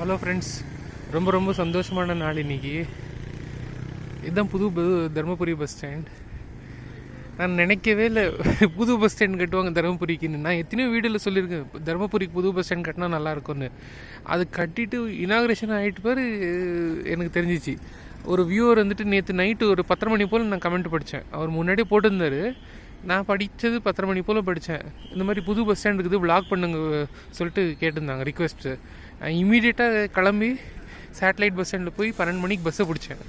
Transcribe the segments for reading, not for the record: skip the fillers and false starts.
Hello friends, ரொம்ப ரொம்ப சந்தோஷமான நாள் இன்றைக்கி. இதுதான் புது தருமபுரி பஸ் ஸ்டாண்ட். நான் நினைக்கவே இல்லை புது பஸ் ஸ்டாண்ட் கட்டுவாங்க தருமபுரிக்குன்னு. நான் எத்தனையோ வீடியோவில் சொல்லியிருக்கேன் தருமபுரிக்கு புது பஸ் ஸ்டாண்ட் கட்டினா நல்லாயிருக்கும்னு. அது கட்டிட்டு இனாக்ரேஷன் ஆகிட்டு பேர் எனக்கு தெரிஞ்சிச்சு. ஒரு வியூவர் வந்துட்டு நேற்று நைட்டு ஒரு 10:30 மணி போல் நான் கமெண்ட் படித்தேன். அவர் முன்னாடியே போட்டிருந்தார். நான் படித்தது 10:30 மணி போல் படித்தேன். இந்த மாதிரி புது பஸ் ஸ்டாண்ட் இருக்குது, விளாக் பண்ணுங்க சொல்லிட்டு கேட்டிருந்தாங்க ரிக்வெஸ்ட்டு. நான் இமீடியட்டாக கிளம்பி சேட்டலைட் பஸ் ஸ்டாண்டில் போய் 12 மணிக்கு பஸ்ஸை பிடிச்சேன்.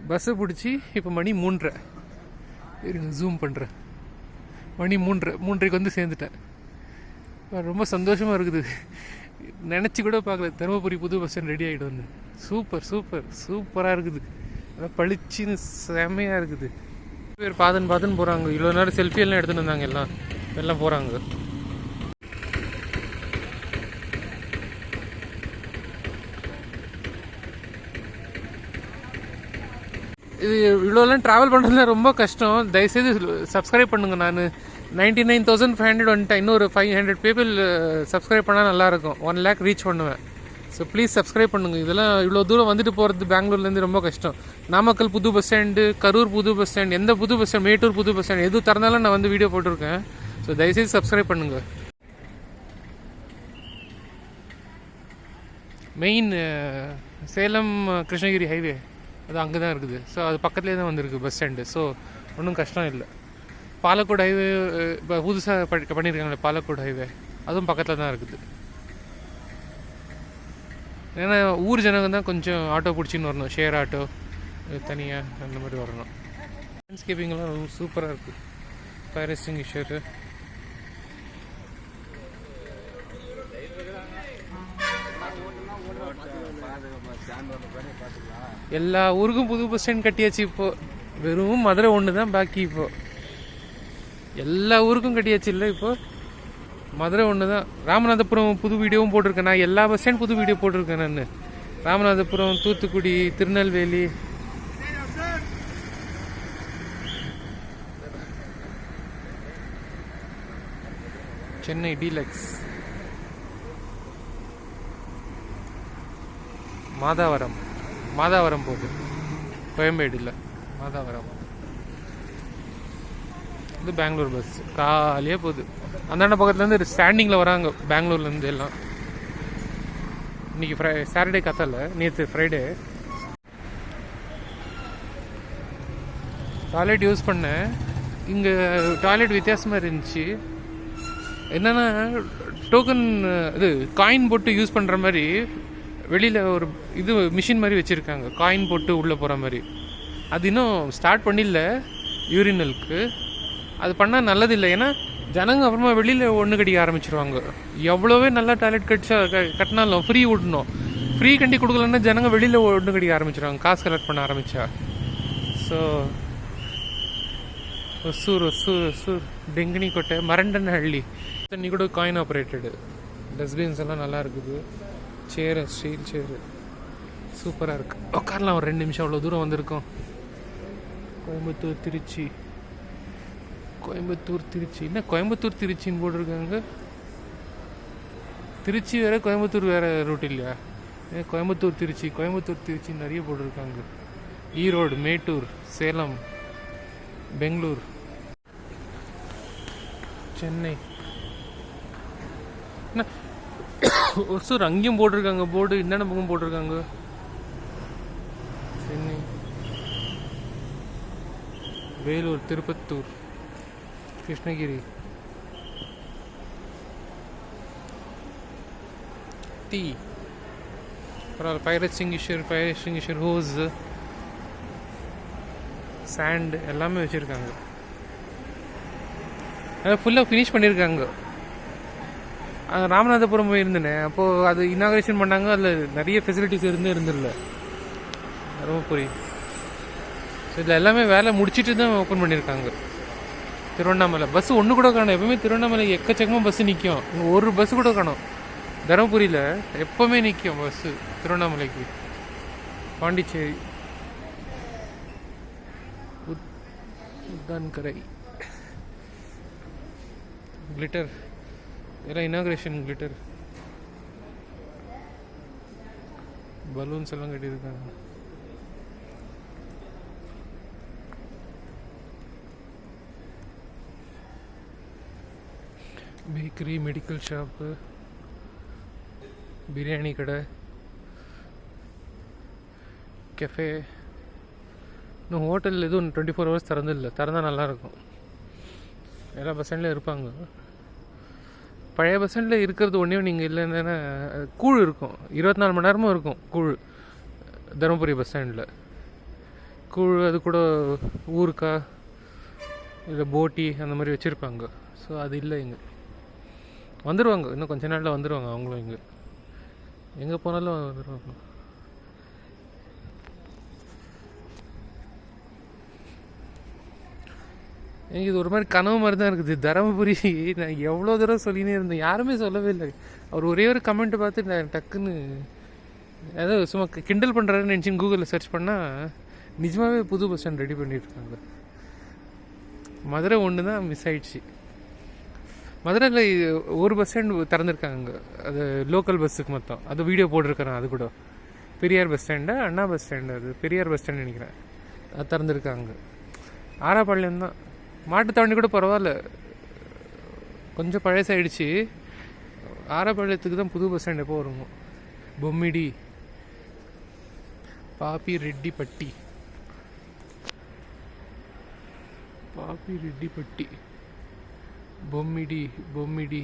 பஸ்ஸை பிடிச்சி இப்போ மணி 3:30. ஜூம் பண்ணுறேன். மணி 3:30க்கு வந்து சேர்ந்துட்டேன். ரொம்ப சந்தோஷமாக இருக்குது. நினச்சி கூட பார்க்கல தருமபுரி புது பஸ் ஸ்டாண்ட் ரெடி ஆகிட்டு வந்து. சூப்பராக இருக்குது. அதான் பளிச்சின்னு செம்மையாக இருக்குது. பேர் பாதன் போகிறாங்க. இவ்வளோ நேரம் செல்ஃபி எல்லாம் எடுத்துகிட்டு வந்தாங்க. எல்லாம் போகிறாங்க. இது இவ்வளோலாம் ட்ராவல் பண்ணுறதுல ரொம்ப கஷ்டம். தயவுசெய்து சப்ஸ்கிரைப் பண்ணுங்கள். நான் 99,500 வந்துட்டேன். இன்னொரு 500 பீப்புள் சப்ஸ்கிரைப் பண்ணால் நல்லாயிருக்கும். 1 lakh ரீச் பண்ணுவேன். ஸோ ப்ளீஸ் சப்ஸ்கிரைப் பண்ணுங்கள். இதெல்லாம் இவ்வளோ தூரம் வந்துட்டு போகிறது பெங்களூர்லேருந்து ரொம்ப கஷ்டம். நாமக்கல் புது பஸ் ஸ்டாண்டு, கரூர் புது பஸ் ஸ்டாண்ட், எந்த புது பஸ் ஸ்டாண்ட், மேட்டூர் புது பஸ் ஸ்டாண்ட் எது திறந்தாலும் நான் வந்து வீடியோ போட்டிருக்கேன். ஸோ தயவுசெய்து சப்ஸ்கிரைப் பண்ணுங்கள். மெயின் சேலம் கிருஷ்ணகிரி ஹைவே அது அங்கே தான் இருக்குது. ஸோ அது பக்கத்துலேயே தான் வந்திருக்கு பஸ் ஸ்டாண்டு. ஸோ ஒன்றும் கஷ்டம் இல்லை. பாலக்கோடு ஹைவே இப்போ புதுசாக பண்ணியிருக்காங்களே பாலக்கோடு ஹைவே, அதுவும் பக்கத்தில் தான் இருக்குது. ஏன்னா ஊர் ஜனங்க தான் கொஞ்சம் ஆட்டோ பிடிச்சின்னு வரணும், ஷேர் ஆட்டோ தனியாக அந்த மாதிரி வரணும். லேண்ட்ஸ்கேப்பிங்லாம் சூப்பராக இருக்குது. ஃபயர் எக்ஸ்டிங்விஷரு எல்லா ஊருக்கும் புது பஸ் ஸ்டாண்ட் கட்டியாச்சு. இப்போது வெறும் மதுரை ஒன்று தான் பாக்கி. இப்போது எல்லா ஊருக்கும் கட்டியாச்சு. இல்லை இப்போது மதுரை ஒன்று தான். ராமநாதபுரம் புது வீடியோவும் போட்டிருக்கேன். நான் எல்லா பஸ் ஸ்டாண்ட் புது வீடியோ போட்டிருக்கேன். நான் ராமநாதபுரம், தூத்துக்குடி, திருநெல்வேலி, சென்னை டீலக்ஸ், மாதாவரம் போகுது. கோயம்பேடு இல்லை, மாதாவரம். இது பெங்களூர் பஸ் காலியாக போகுது. அந்தாண்ட பக்கத்துலேருந்து ஸ்டாண்டிங்கில் வராங்க பெங்களூர்லேருந்து எல்லாம். இன்றைக்கி சாட்டர்டே கத்தல, நேற்று ஃப்ரைடே. டாய்லெட் யூஸ் பண்ணேன். இங்கே டாய்லெட் வித்தியாசமாக இருந்துச்சு. என்னென்னா டோக்கன் இது காயின் போட்டு யூஸ் பண்ணுற மாதிரி வெளியில் ஒரு இது மிஷின் மாதிரி வச்சுருக்காங்க, காயின் போட்டு உள்ளே போகிற மாதிரி. அது இன்னும் ஸ்டார்ட் பண்ணிடல யூரினலுக்கு. அது பண்ணால் நல்லதில்லை. ஏன்னா ஜனங்க அப்புறமா வெளியில் ஒன்று கட்டிக்க ஆரம்பிச்சிருவாங்க. எவ்வளோவே நல்லா டாய்லெட் கட்டினாலும் ஃப்ரீ விடணும். ஃப்ரீ கண்டி கொடுக்கலன்னா ஜனங்க வெளியில் ஒன்று கட்டிக்க ஆரம்பிச்சிருவாங்க, காசு கலெக்ட் பண்ண ஆரம்பித்தா. ஸோ ஒசூர் டெங்கினிக்கோட்டை, மரண்டனஹள்ளி தண்ணி கூட காயின் ஆப்ரேட்டடு. டஸ்ட்பின்ஸ் எல்லாம் நல்லா இருக்குது. சேரு, ஸ்டீல் சேரு சூப்பராக இருக்குது. உட்காரலாம். ஒரு 2 நிமிஷம். அவ்வளோ தூரம் வந்திருக்கோம். கோயம்புத்தூர் திருச்சி என்ன கோயம்புத்தூர் திருச்சின்னு போட்டிருக்காங்க. திருச்சி வேறு, கோயம்புத்தூர் வேறு ரூட் இல்லையா? கோயம்புத்தூர் திருச்சி நிறைய போட்டிருக்காங்க. ஈரோடு, மேட்டூர், சேலம், பெங்களூர், சென்னை, ஒசூர் அங்கேயும் போட்டிருக்காங்க போர்டு. என்னென்ன பக்கம் போட்டிருக்காங்க. Chennai, Vellore, Tirupattur, Krishnagiri, fire extinguisher, hose, sand எல்லாமே வச்சுருக்காங்க. அதெல்லாம் ஃபுல்லாக ஃபினிஷ் பண்ணியிருக்காங்க. ராமநாதபுரம் போயிருந்தேனே, அப்போது அது இனாக்ரேஷன் பண்ணாங்க. அதில் நிறைய ஃபெசிலிட்டிஸ் இருந்தில்ல தருமபுரி. ஸோ இதில் எல்லாமே வேலை முடிச்சுட்டு தான் ஓப்பன் பண்ணியிருக்காங்க. திருவண்ணாமலை பஸ்ஸு ஒன்று கூட காணும். எப்போவுமே திருவண்ணாமலை எக்கச்சக்கமாக பஸ்ஸு நிற்கும். இங்கே ஒரு பஸ்ஸு கூட காணும். தருமபுரியில் எப்போவுமே நிற்கும் பஸ்ஸு. திருவண்ணாமலைக்கு, பாண்டிச்சேரி, உத்தான்கரை, கிளிட்டர் இதெல்லாம் இனாக்ரேஷன் கிளிட்டர். பலூன்ஸ் எல்லாம் கட்டியிருக்காங்க. பேக்கரி, மெடிக்கல் ஷாப்பு, பிரியாணி கடை, கெஃபே. இன்னும் ஹோட்டல் எதுவும் 24 hours திறந்துல்லை. திறந்தால் நல்லாயிருக்கும். எல்லா பஸ் ஸ்டாண்ட்லேயும் இருப்பாங்க. பழைய பஸ் ஸ்டாண்டில் இருக்கிறது ஒன்றே நீங்கள் இல்லைன்னா கூழ் இருக்கும். 24 மணி நேரமும் இருக்கும் கூழ். தருமபுரி பஸ் ஸ்டாண்டில் கூழ், அது கூட ஊறுக்காய் இல்லை போட்டி அந்த மாதிரி வச்சுருப்பாங்க. ஸோ அது இல்லை இங்கே. வந்துடுவாங்க, இன்னும் கொஞ்ச நாளில் வந்துடுவாங்க அவங்களும். இங்கே எங்கே போனாலும் வந்துடுவாங்க. எனக்கு இது ஒரு மாதிரி கனவு மாதிரி தான் இருக்குது. தருமபுரி நான் எவ்வளோ தடவை சொல்லினே இருந்தேன், யாருமே சொல்லவே இல்லை. அவர் ஒரே ஒரு கமெண்ட் பார்த்து நான் டக்குன்னு ஏதோ சும்மா கிண்டல் பண்ணுறாருன்னு நினச்சி கூகுளில் சர்ச் பண்ணால் நிஜமாகவே புது பஸ் ஸ்டாண்ட் ரெடி பண்ணியிருக்காங்க. மதுரை ஒன்று தான் மிஸ் ஆயிடுச்சு. மதுரையில் ஒரு பஸ் ஸ்டாண்டு திறந்துருக்காங்க, அது லோக்கல் பஸ்ஸுக்கு மொத்தம். அது வீடியோ போட்டிருக்கிறேன். அது கூட பெரியார் பஸ் ஸ்டாண்டு, அண்ணா பஸ் ஸ்டாண்டு, அது பெரியார் பஸ் ஸ்டாண்டு நினைக்கிறேன், அது திறந்துருக்காங்க. ஆராப்பாளையம் தான். மாட்டுத்தாவணி கூட பரவாயில்ல, கொஞ்சம் பழசாயிடுச்சு. ஆராப்பாளையத்துக்கு தான் புது பஸ் ஸ்டாண்ட் எப்போ வருமோ. பொம்மிடி, பாப்பி ரெட்டிப்பட்டி, பாப்பி ரெட்டிப்பட்டி, பொம்மிடி, பொம்மிடி,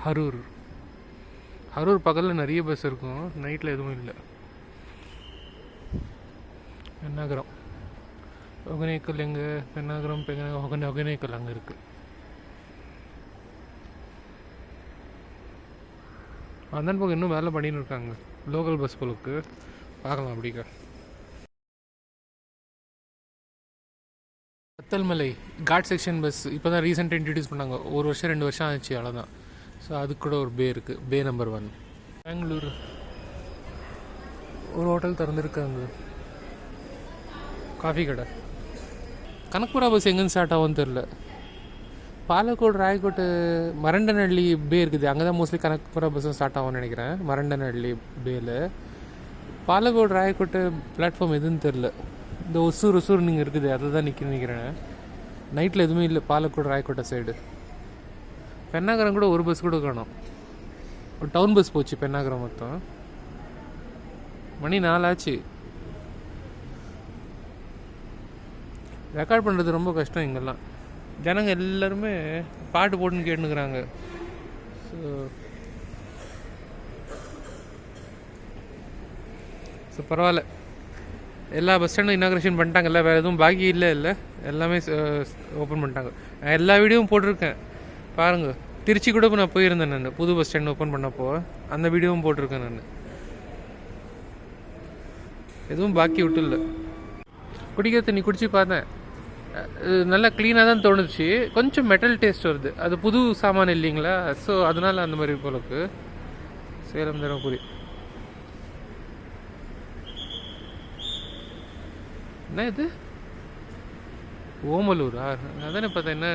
அரூர். அரூர் பக்கத்தில் நிறைய பஸ் இருக்கும், நைட்டில் எதுவும் இல்லை. பெண்ணாகரம், ஒகேனக்கல் எங்கே? பெண்ணாகரம், ஒகேனக்கல் அங்கே இருக்குது. அந்த பக்கம் இன்னும் வேலை பண்ணின்னு இருக்காங்க, லோக்கல் பஸ் போலுக்கு. பார்க்கலாம் அப்படிக்கா. பத்தல்மலை காட் செக்ஷன் பஸ் இப்போ தான் ரீசெண்டாக இன்ட்ரடியூஸ் பண்ணாங்க. 1 வருஷம் 2 வருஷம் ஆச்சு, அவ்வளோதான். ஸோ அதுக்கு கூட ஒரு பே இருக்குது, பே நம்பர் 1. பெங்களூர் ஒரு ஹோட்டல் திறந்துருக்காங்க, காஃபி கடை. கனக்புரா பஸ் எங்கேருந்து ஸ்டார்ட் ஆகும்னு தெரில. பாலக்கோடு, ராயக்கோட்டு, மரண்டனஹள்ளி பே இருக்குது, அங்கே தான் மோஸ்ட்லி கனக்புரா பஸ்ஸும் ஸ்டார்ட் ஆகும்னு நினைக்கிறேன். மரண்டனஹள்ளி பேயில் பாலக்கோடு, ராயக்கோட்டு பிளாட்ஃபார்ம் எதுன்னு தெரில. இந்த ஒசூர் நீங்கள் இருக்குது, அதை தான் நினைக்கிறேன். நைட்டில் எதுவுமே இல்லை பாலக்கோடு, ராயக்கோட்டை சைடு. பெண்ணாகரம் கூட ஒரு பஸ் கூட காணும். ஒரு டவுன் பஸ் போச்சு பெண்ணாகரம் மொத்தம். மணி 4 ஆச்சு. ரெக்கார்ட் பண்ணுறது ரொம்ப கஷ்டம் இங்கெல்லாம். ஜனங்க எல்லாருமே பாட்டு போட்டுன்னு கேட்டுக்கிறாங்க. ஸோ பரவாயில்ல, எல்லா பஸ் ஸ்டாண்டும் இனாக்ரேஷன் பண்ணிட்டாங்க. இல்லை வேறு எதுவும் பாக்கி இல்லை, எல்லாமே ஓப்பன் பண்ணிட்டாங்க. நான் எல்லா வீடியோவும் போட்டிருக்கேன் பாருங்கள். திருச்சி கூட இப்போ நான் போயிருந்தேன், நான் புது பஸ் ஸ்டாண்ட் ஓப்பன் பண்ணப்போ அந்த வீடியோவும் போட்டிருக்கேன். நான் எதுவும் பாக்கி விட்டு இல்லை. குடிக்கிற தண்ணி குடிச்சு பார்த்தேன், நல்லா க்ளீனாக தான் தோணுச்சு. கொஞ்சம் மெட்டல் டேஸ்ட் வருது, அது புது சாமான் இல்லைங்களா, ஸோ அதனால் அந்த மாதிரி போலக்கு. சேலம் தருமபுரி என்ன இது? ஓமலூரா? அதானே பார்த்தா. என்ன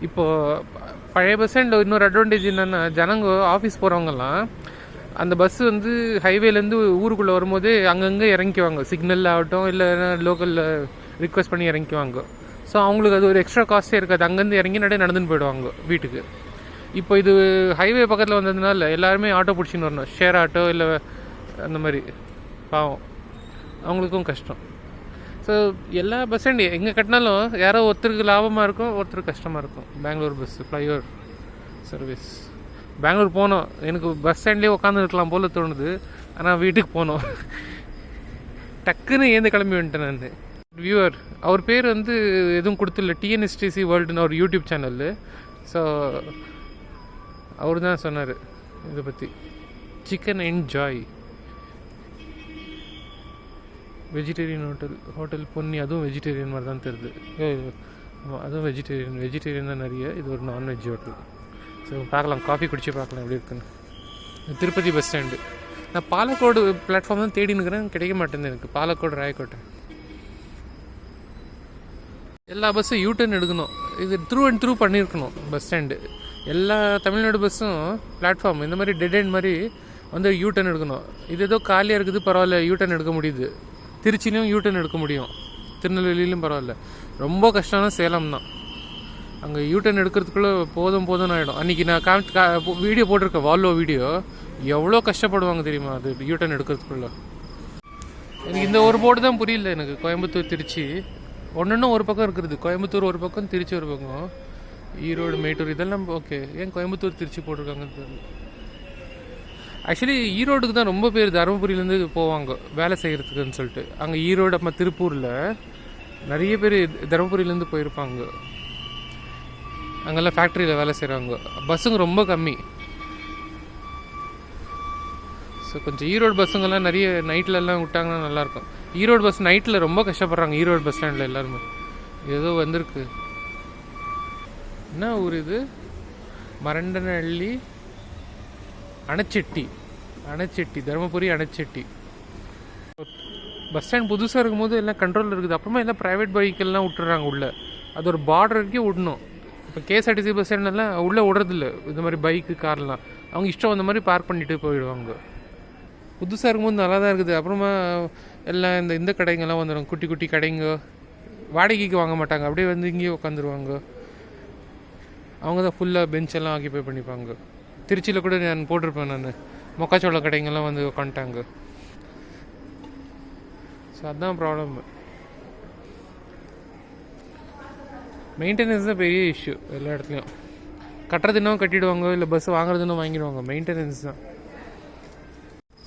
இப்போது பழைய பஸ் ஸ்டாண்ட் இன்னொரு அட்வான்டேஜ் என்னென்னா, ஜனங்க ஆஃபீஸ் போகிறவங்கலாம் அந்த பஸ் வந்து ஹைவேலேருந்து ஊருக்குள்ளே வரும்போதே அங்கங்கே இறங்கிக்குவாங்க. சிக்னலில் ஆகட்டும், இல்லை லோக்கலில் ரிக்வெஸ்ட் பண்ணி இறங்கிக்குவாங்க. ஸோ அவங்களுக்கு அது ஒரு எக்ஸ்ட்ரா காஸ்ட்டே இருக்காது. அங்கேருந்து இறங்கி நடந்துன்னு போயிடுவாங்க வீட்டுக்கு. இப்போ இது ஹைவே பக்கத்தில் வந்ததுனால எல்லாருமே ஆட்டோ பிடிச்சின்னு வரணும், ஷேர் ஆட்டோ இல்லை அந்த மாதிரி. பாவம், அவங்களுக்கும் கஷ்டம். ஸோ எல்லா பஸ் ஸ்டாண்டு எங்கே கட்டினாலும் யாரோ ஒருத்தருக்கு லாபமாக இருக்கும், ஒருத்தருக்கு கஷ்டமாக இருக்கும். Bangalore bus flyover service. Bangalore போனோம், எனக்கு பஸ் ஸ்டாண்ட்லேயே உட்காந்துருக்கலாம் போல் தோணுது. ஆனால் வீட்டுக்கு போனோம், டக்குன்னு ஏந்து கிளம்பி வந்துட்டேன் நான். வியூவர், அவர் பேர் வந்து எதுவும் கொடுத்துல, டிஎன்எஸ்டிசி வேர்ல்டுன்னு ஒரு யூடியூப் சேனல். ஸோ அவர் தான் சொன்னார் இதை பற்றி. Chicken enjoy vegetarian hotel Ponni, அதுவும் வெஜிடேரியன் மாதிரி தான் தெரியுது. அதுவும் வெஜிடேரியன் தான் நிறைய. இது ஒரு நான்வெஜ் ஹோட்டல். ஸோ பார்க்கலாம், காஃபி குடிச்சு பார்க்கலாம் எப்படி இருக்குன்னு. Tirupati bus stand. நான் பாலக்கோடு பிளாட்ஃபார்ம் தான் தேடினுக்கிறேன், கிடைக்க மாட்டேங்குது எனக்கு. பாலக்கோடு, ராயக்கோட்டை எல்லா பஸ்ஸும் யூட்டர்ன் எடுக்கணும். இது த்ரூ அண்ட் த்ரூ பண்ணியிருக்கணும் பஸ் ஸ்டாண்டு. எல்லா தமிழ்நாடு பஸ்ஸும் பிளாட்ஃபார்ம் இந்த மாதிரி டெட் எண்ட் மாதிரி வந்து யூ-டர்ன் எடுக்கணும். இது ஏதோ காலியாக இருக்குது, பரவாயில்ல, யூ-டர்ன் எடுக்க முடியுது. திருச்சிலையும் யூ-டர்ன் எடுக்க முடியும், திருநெல்வேலியிலும் பரவாயில்ல. ரொம்ப கஷ்டம்னா சேலம் தான். அங்கே யூ-டர்ன் எடுக்கிறதுக்குள்ளே போதும்னு ஆகிடும். அன்றைக்கி நான் வீடியோ போட்டிருக்கேன், வால்வோ வீடியோ. எவ்வளோ கஷ்டப்படுவாங்க தெரியுமா அது யூ-டர்ன் எடுக்கிறதுக்குள்ளே. எனக்கு இந்த ஒரு போர்டு தான் புரியல எனக்கு. கோயம்புத்தூர் திருச்சி ஒன்று ஒரு பக்கம் இருக்கிறது, கோயம்புத்தூர் ஒரு பக்கம், திருச்சி ஒரு பக்கம், ஈரோடு மேட்டூர் இதெல்லாம் ஓகே. ஏன் கோயம்புத்தூர் திருச்சி போட்டிருக்காங்கன்னு தெரியல. ஆக்சுவலி ஈரோடுக்கு தான் ரொம்ப பேர் தருமபுரியிலேருந்து போவாங்க வேலை செய்கிறதுக்குன்னு சொல்லிட்டு. அங்கே ஈரோடு அம்மா திருப்பூரில் நிறைய பேர் தருமபுரியிலேருந்து போயிருப்பாங்க. அங்கெல்லாம் ஃபேக்ட்ரியில் வேலை செய்கிறாங்க. பஸ்ஸுங்க ரொம்ப கம்மி. ஸோ கொஞ்சம் ஈரோடு பஸ்ஸுங்கெல்லாம் நிறைய நைட்லலாம் விட்டாங்கன்னா நல்லாயிருக்கும். ஈரோடு பஸ் நைட்டில் ரொம்ப கஷ்டப்படுறாங்க. ஈரோடு பஸ் ஸ்டாண்டில் எல்லாருமே ஏதோ வந்திருக்கு. என்ன ஊர் இது? மரண்டனஹள்ளி அணைச்செட்டி தருமபுரி அணைச்செட்டி. பஸ் ஸ்டாண்ட் புதுசாக இருக்கும்போது எல்லாம் கண்ட்ரோலில் இருக்குது. அப்புறமா எல்லாம் ப்ரைவேட் பைக்கெல்லாம் விட்டுறாங்க உள்ளே. அது ஒரு பார்டர் வரைக்கும் விடணும். இப்போ கேஎஸ்ஆர்டிசி பஸ் ஸ்டாண்டெல்லாம் உள்ளே விடுறதில்ல. இந்த மாதிரி பைக்கு கார்லாம் அவங்க இஷ்டம் அந்த மாதிரி பார்க் பண்ணிட்டு போயிடுவாங்க. புதுசாக இருக்கும்போது நல்லா தான் இருக்குது. அப்புறமா எல்லாம் இந்த கடைங்கெல்லாம் வந்துடும், குட்டி குட்டி கடைங்க. வாடகைக்கு வாங்க மாட்டாங்க, அப்படியே வந்து இங்கேயே உட்காந்துருவாங்க. அவங்க தான் ஃபுல்லாக பெஞ்செல்லாம் ஆக்கிபை பண்ணிப்பாங்க. திருச்சியில் கூட நான் போட்டிருப்பேன், நான் மொக்காச்சோள கடைங்கெல்லாம் வந்து உட்காந்துட்டாங்க. ஸோ அதுதான் ப்ராப்ளம். மெயின்டெனன்ஸ் தான் பெரிய இஷ்யூ எல்லா இடத்துலையும். கட்டுறதுன்னும் கட்டிடுவாங்க, இல்லை பஸ் வாங்குறதுன்னும் வாங்கிடுவாங்க. மெயின்டெனன்ஸ் தான்.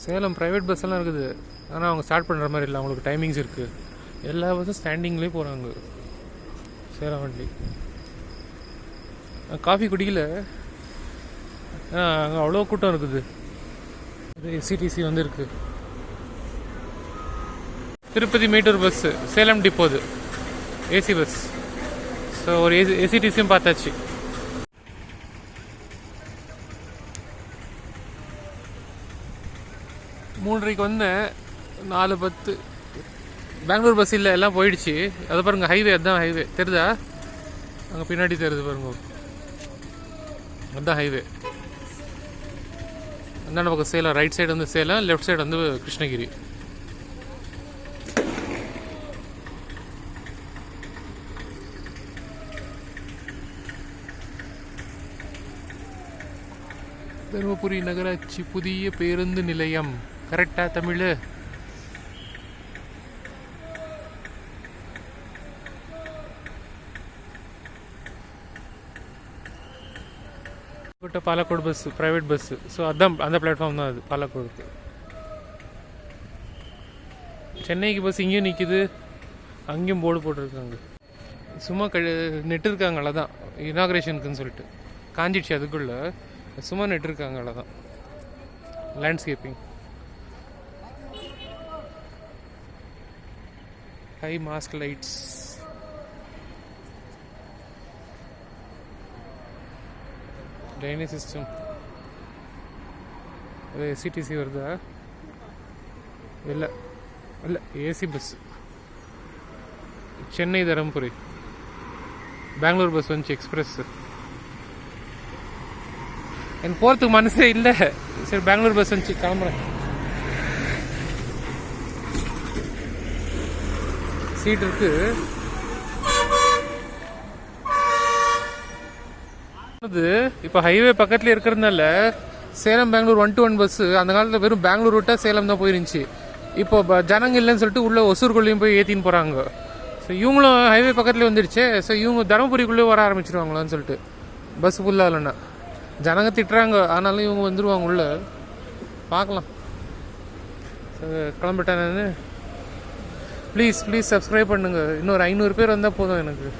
சேலம் ப்ரைவேட் பஸ்ஸெல்லாம் இருக்குது, ஆனால் அவங்க ஸ்டார்ட் பண்ணுற மாதிரி இல்லை. அவங்களுக்கு டைமிங்ஸ் இருக்குது. எல்லா பஸ்ஸும் ஸ்டாண்டிங்லேயே போகிறாங்க. சேலம் வண்டி காஃபி குடிக்கல, அங்கே அவ்வளோ கூட்டம் இருக்குது. இது எஸ்சிடிசி வந்து இருக்குது. திருப்பதி மேட்டூர் பஸ்ஸு சேலம் டிப்போது ஏசி பஸ். ஸோ ஒரு எஸ்சிடிசியும் பார்த்தாச்சு. மூன்றரைக்கு வந்தேன், 4:10. பெங்களூர் பஸ் இல்லை, எல்லாம் போயிடுச்சு. அதை பாருங்கள், ஹைவே. அதுதான் ஹைவே தெரியுதா? அங்கே பின்னாடி தெரியுது பாருங்க, அதுதான் ஹைவே. அந்தாண்ட பக்கம் சேலம், ரைட் சைடு வந்து சேலம், லெஃப்ட் சைடு வந்து கிருஷ்ணகிரி. தருமபுரி நகராட்சி புதிய பேருந்து நிலையம். கரெக்டா Tamil? Palacode bus private bus. So அதான் அந்த பிளாட்ஃபார்ம் தான் அது, பாலக்கோடுக்கு. சென்னைக்கு பஸ் இங்கேயும் நிற்கிது, அங்கேயும் போர்டு போட்டிருக்காங்க. சும்மா நெட்டு இருக்காங்க, அவ்வளோதான். இனாக்ரேஷனுக்குன்னு சொல்லிட்டு காஞ்சிடுச்சு. அதுக்குள்ளே சும்மா நெட்டு இருக்காங்க, அவ்வளோதான். Landscaping, high mask lights. Drainage system. அது எஸ்சிடிசி வருதா? இல்லை இல்லை, AC bus. Chennai Dharmapuri. Bangalore bus வந்துச்சு, எக்ஸ்பிரஸ். எனக்கு போகிறதுக்கு மனசே இல்லை. சரி, பெங்களூர் பஸ் வந்துச்சு, கிளம்புறேன். சீட் இருக்கு. இப்போ ஹைவே பக்கத்துல இருக்கிறதுனால சேலம் பெங்களூர் 1-to-1 பஸ். அந்த காலத்தில் வெறும் பெங்களூர் விட்டா சேலம் தான் போயிருந்துச்சு. இப்போ ஜனங்க இல்லைன்னு சொல்லிட்டு உள்ள ஒசூர்குள்ளேயும் போய் ஏற்றின்னு போகிறாங்க. ஸோ இவங்களும் ஹைவே பக்கத்துலேயே வந்துடுச்சு. ஸோ இவங்க தருமபுரிக்குள்ளேயே வர ஆரம்பிச்சிருவாங்களான்னு சொல்லிட்டு பஸ் ஃபுல்லாக இல்லைன்னா. ஜனங்க திட்டுறாங்க, ஆனாலும் இவங்க வந்துடுவாங்க உள்ள. பார்க்கலாம். கிளம்பிட்டேன் நான். ப்ளீஸ் சப்ஸ்கிரைப் பண்ணுங்கள். இன்னொரு 500 பேர் வந்தால் போதும் எனக்கு.